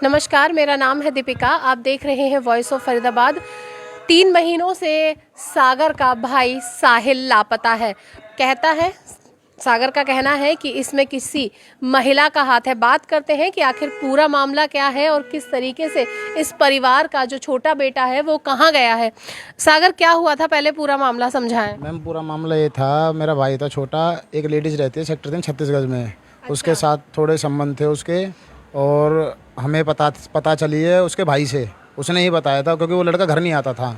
नमस्कार, मेरा नाम है दीपिका। आप देख रहे हैं वॉइस ऑफ फरीदाबाद। 3 महीनों से सागर का भाई साहिल लापता है। सागर का कहना है कि इसमें किसी महिला का हाथ है। बात करते हैं कि आखिर पूरा मामला क्या है और किस तरीके से इस परिवार का जो छोटा बेटा है वो कहाँ गया है। सागर, क्या हुआ था, पहले पूरा मामला समझाएं। मैम, पूरा मामला ये था, मेरा भाई था छोटा, एक लेडीज़ रहती है सेक्टर 3 छत्तीसगढ़ में। उसके साथ थोड़े संबंध थे उसके, और हमें पता चली है उसके भाई से। उसने ही बताया था, क्योंकि वो लड़का घर नहीं आता था।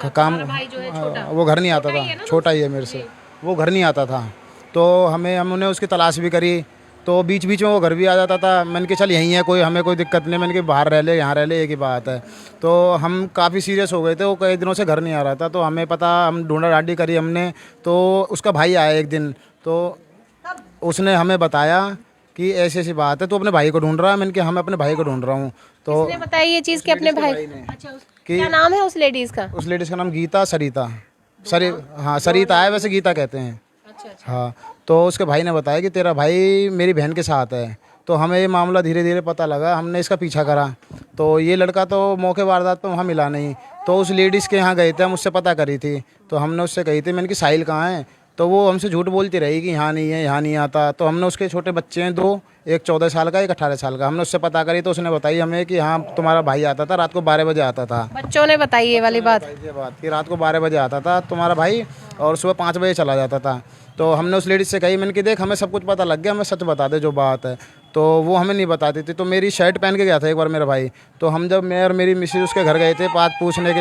काम भाई जो है छोटा, वो घर नहीं आता था, छोटा ही है मेरे से। वो घर नहीं आता था, तो हमने उसकी तलाश भी करी। तो बीच बीच में वो घर भी आ जाता था। मैंने कहा चल यहीं है, कोई हमें कोई दिक्कत नहीं। मैंने कहा बाहर रह ले, यहाँ रह ले, एक ही बात है। तो हम काफ़ी सीरियस हो गए थे। वो कई दिनों से घर नहीं आ रहा था, तो हमें पता, हम ढूंढा ढांडी करी हमने। तो उसका भाई आया एक दिन, तो उसने हमें बताया कि ऐसी ऐसी बात है, तो अपने भाई को ढूंढ रहा है। मैंने कहा हम अपने भाई को ढूंढ रहा हूँ। तो किसने बताई ये चीज़ कि अपने भाई ने अच्छा, क्या नाम है उस लेडीज़ का? उस लेडीज़ का नाम गीता सरिता हाँ, सरिता है, वैसे गीता कहते हैं। अच्छा। हाँ, तो उसके भाई ने बताया कि तेरा भाई मेरी बहन के साथ है। तो हमें ये मामला धीरे धीरे पता लगा, हमने इसका पीछा करा। तो ये लड़का तो मौके वारदात पे वहाँ मिला नहीं। तो उस लेडीज़ के यहाँ गए थे, हम उससे पता करी थी। तो हमने उससे कही थी, मैंने कि साहिल कहाँ है। तो वो हमसे झूठ बोलती रही कि यहाँ नहीं है, यहाँ नहीं आता। तो हमने उसके छोटे बच्चे हैं 2, एक 14 साल का, एक 18 साल का। हमने उससे पता करी, तो उसने बताई हमें कि हाँ तुम्हारा भाई आता था, रात को 12 बजे आता था। बच्चों ने बताई ये वाली बात? ये बात कि रात को 12 बजे आता था तुम्हारा भाई, और सुबह 5 बजे चला जाता था। तो हमने उस लेडीज़ से कही, मैंने कि देख, हमें सब कुछ पता लग गया, हमें सच बता दे जो बात है। तो वो हमें नहीं बताती थी। तो मेरी शर्ट पहन के गया था एक बार मेरा भाई। तो हम जब मैं और मेरी मिसेज उसके घर गए थे बात पूछने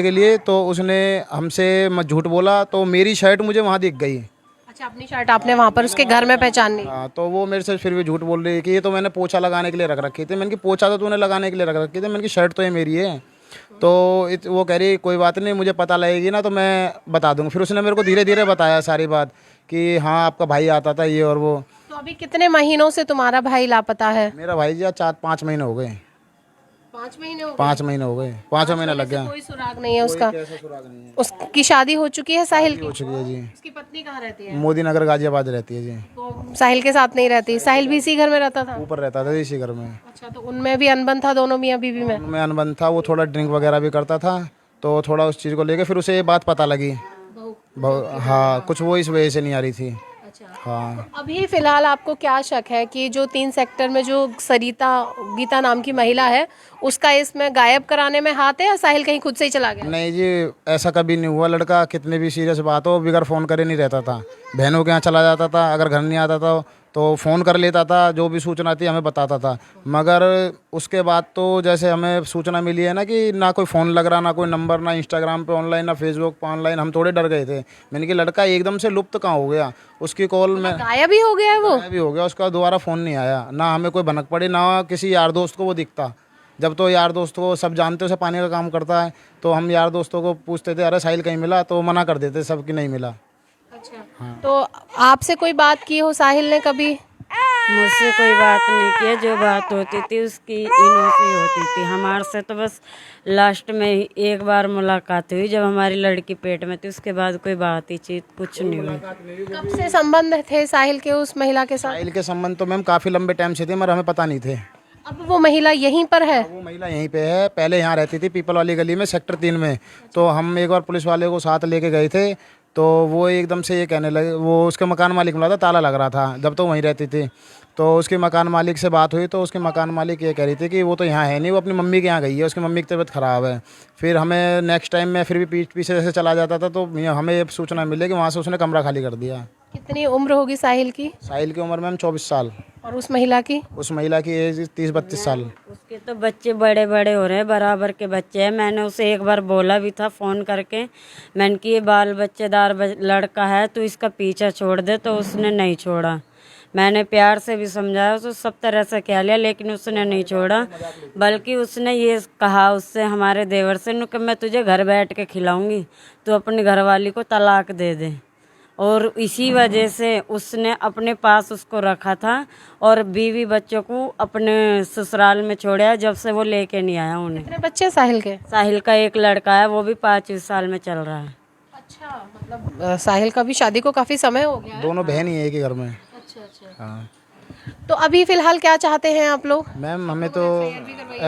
के लिए, तो उसने हमसे झूठ बोला। तो मेरी शर्ट मुझे वहाँ दिख गई। अच्छा, अपनी शर्ट आपने वहाँ पर उसके घर में पहचानी? हाँ, तो वो मेरे से फिर भी झूठ बोल रही है कि ये तो मैंने पोछा लगाने के लिए रख रखी थी। मैंने कि पोछा तो तूने लगाने के लिए रख रखी थी, मैंने कि शर्ट तो ये मेरी है। तो वो कह रही कोई बात नहीं, मुझे पता लगेगी ना तो मैं बता दूँगी। फिर उसने मेरे को धीरे धीरे बताया सारी बात कि हाँ आपका भाई आता था ये और वो। तो अभी कितने महीनों से तुम्हारा भाई लापता है? मेरा भाई जी 4-5 महीने हो गए। 5 महीने हो गए? 5 महीने हो गए, 5वां महीना लग गया। कोई सुराग नहीं है उसका? कैसा सुराग नहीं है। उसकी शादी हो चुकी है साहिल की? हो चुकी है जी। उसकी पत्नी कहाँ रहती है? मोदी नगर गाजियाबाद रहती है जी। तो साहिल के साथ नहीं रहती? साहिल भी इसी घर में रहता था? ऊपर रहता था इसी घर में। अच्छा, तो उनमें भी अनबन था, दोनों मियाँ बीवी में? उनमें अनबन था, वो थोड़ा ड्रिंक वगैरह भी करता था। तो थोड़ा उस चीज़ को लेके फिर उसे ये बात पता लगी। हाँ, कुछ वो इस वजह से नहीं आ रही थी। अच्छा। हाँ, अभी फिलहाल आपको क्या शक है कि जो 3 सेक्टर में जो गीता नाम की महिला है, उसका इसमें गायब कराने में हाथ है, या साहिल कहीं खुद से ही चला गया? नहीं जी, ऐसा कभी नहीं हुआ। लड़का कितने भी सीरियस बात हो बिगर फ़ोन करे नहीं रहता था। बहनों के यहाँ चला जाता था, अगर घर नहीं आता था तो फ़ोन कर लेता था, जो भी सूचना थी हमें बताता था। मगर उसके बाद तो जैसे हमें सूचना मिली है ना कि ना कोई फ़ोन लग रहा, ना कोई नंबर, ना इंस्टाग्राम पे ऑनलाइन, ना फेसबुक पे ऑनलाइन, हम थोड़े डर गए थे। मैंने कि लड़का एकदम से लुप्त कहाँ हो गया। उसकी कॉल में गायब ही हो गया है वो? भी हो गया, उसका दोबारा फ़ोन नहीं आया। ना हमें कोई भनक पड़ी, ना किसी यार दोस्त को वो दिखता। जब तो यार दोस्त को सब जानते, उसे पानी का काम करता है, तो हम यार दोस्तों को पूछते थे अरे साहिल कहीं मिला, तो मना कर देते सब कि नहीं मिला। अच्छा। हाँ। तो आपसे कोई बात की हो साहिल ने कभी? मुझसे कोई बात नहीं की। जो बात होती थी उसकी इनों से ही होती थी। हमारे से तो बस लास्ट में ही एक बार मुलाकात हुई जब हमारी लड़की पेट में थी। उसके बाद कोई बात ही चीज कुछ नहीं हुई। कब से संबंध थे साहिल के उस महिला के साथ? साहिल के संबंध तो मैम काफ़ी लंबे टाइम से थे, मगर हमें पता नहीं थे। अब वो महिला यहीं पर है? वो महिला यहीं पे है, पहले यहाँ रहती थी पीपल वाली गली में सेक्टर 3 में। तो हम एक बार पुलिस वाले को साथ लेके गए थे, तो वो एकदम से ये कहने लगे, वो उसके मकान मालिक मिला था, ताला लग रहा था जब तो वहीं रहती थी। तो उसके मकान मालिक से बात हुई, तो उसके मकान मालिक ये कह रही थी कि वो तो यहाँ है नहीं, वो अपनी मम्मी के यहाँ गई है, उसकी मम्मी की तबीयत ख़राब है। फिर हमें नेक्स्ट टाइम में फिर भी पीछे जैसे चला जाता था, तो हमें ये सूचना मिली कि वहाँ से उसने कमरा खाली कर दिया। कितनी उम्र होगी साहिल की? साहिल की उम्र मैम 24 साल। और उस महिला की? उस महिला की एज 30-32 साल। उसके तो बच्चे बड़े बड़े हो रहे हैं, बराबर के बच्चे हैं। मैंने उसे एक बार बोला भी था फ़ोन करके, मैंने कि ये बाल बच्चेदार लड़का है तो इसका पीछा छोड़ दे, तो उसने नहीं छोड़ा। मैंने प्यार से भी समझाया, उसको सब तरह से कह लिया, लेकिन उसने नहीं छोड़ा। बल्कि उसने ये कहा उससे, हमारे देवर से, कि मैं तुझे घर बैठ के खिलाऊंगी, तो अपनी घरवाली को तलाक दे दे। और इसी वजह से उसने अपने पास उसको रखा था और बीवी बच्चों को अपने ससुराल में छोड़ा जब से वो लेके नहीं आया उन्हें। कितने बच्चे साहिल के? साहिल का एक लड़का है, वो भी 5 साल में चल रहा है। अच्छा, मतलब साहिल का भी शादी को काफी समय हो गया है? दोनों बहन ही है एक ही घर में। अच्छा अच्छा। हाँ, तो अभी फिलहाल क्या चाहते हैं आप लोग? मैम हमें तो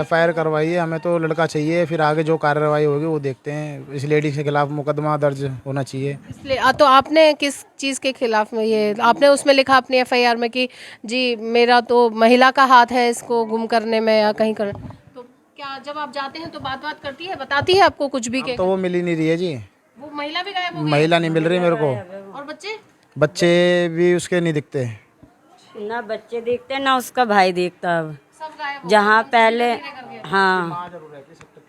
FIR करवाइए, हमें तो लड़का चाहिए, फिर आगे जो कार्रवाई होगी वो देखते हैं। इस लेडी के खिलाफ मुकदमा दर्ज होना चाहिए। इसलिए तो आपने किस चीज़ के खिलाफ में ये आपने उसमें लिखा अपनी FIR में कि जी मेरा तो महिला का हाथ है इसको गुम करने में या कहीं कर, तो क्या जब आप जाते हैं तो बात करती है, बताती है आपको कुछ भी के? तो वो मिल ही नहीं रही है जी, वो महिला भी गायब हो गई महिला नहीं मिल रही मेरे को। और बच्चे? बच्चे भी उसके नहीं दिखते। ना बच्चे दिखते ना उसका भाई दिखता। अब सब गायब हो जहाँ पहले हाँ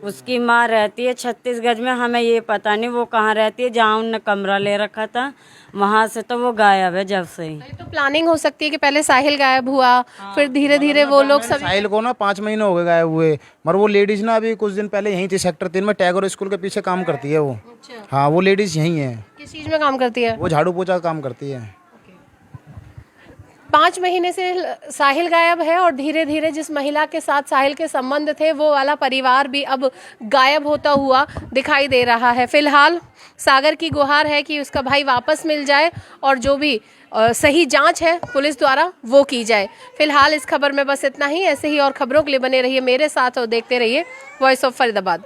उसकी माँ रहती है 36 गज में, हमें ये पता नहीं वो कहाँ रहती है। जहाँ उनने कमरा ले रखा था वहाँ से तो वो गायब है जब से ही। गए। तो प्लानिंग हो सकती है कि पहले साहिल गायब हुआ, फिर धीरे धीरे वो लोग सब। साहिल को ना 5 महीने हो गए गायब हुए, मगर वो लेडीज ना अभी कुछ दिन पहले यहीं थी सेक्टर 3 में, टैगोर स्कूल के पीछे काम करती है वो। अच्छा, हाँ वो लेडीज यहीं है, किस चीज़ में काम करती है? वो झाड़ू पोछा का काम करती है। 5 महीने से साहिल गायब है और धीरे धीरे जिस महिला के साथ साहिल के संबंध थे वो वाला परिवार भी अब गायब होता हुआ दिखाई दे रहा है। फिलहाल सागर की गुहार है कि उसका भाई वापस मिल जाए और जो भी सही जांच है पुलिस द्वारा वो की जाए। फिलहाल इस खबर में बस इतना ही। ऐसे ही और खबरों के लिए बने रहिए मेरे साथ और देखते रहिए वॉइस ऑफ फरीदाबाद।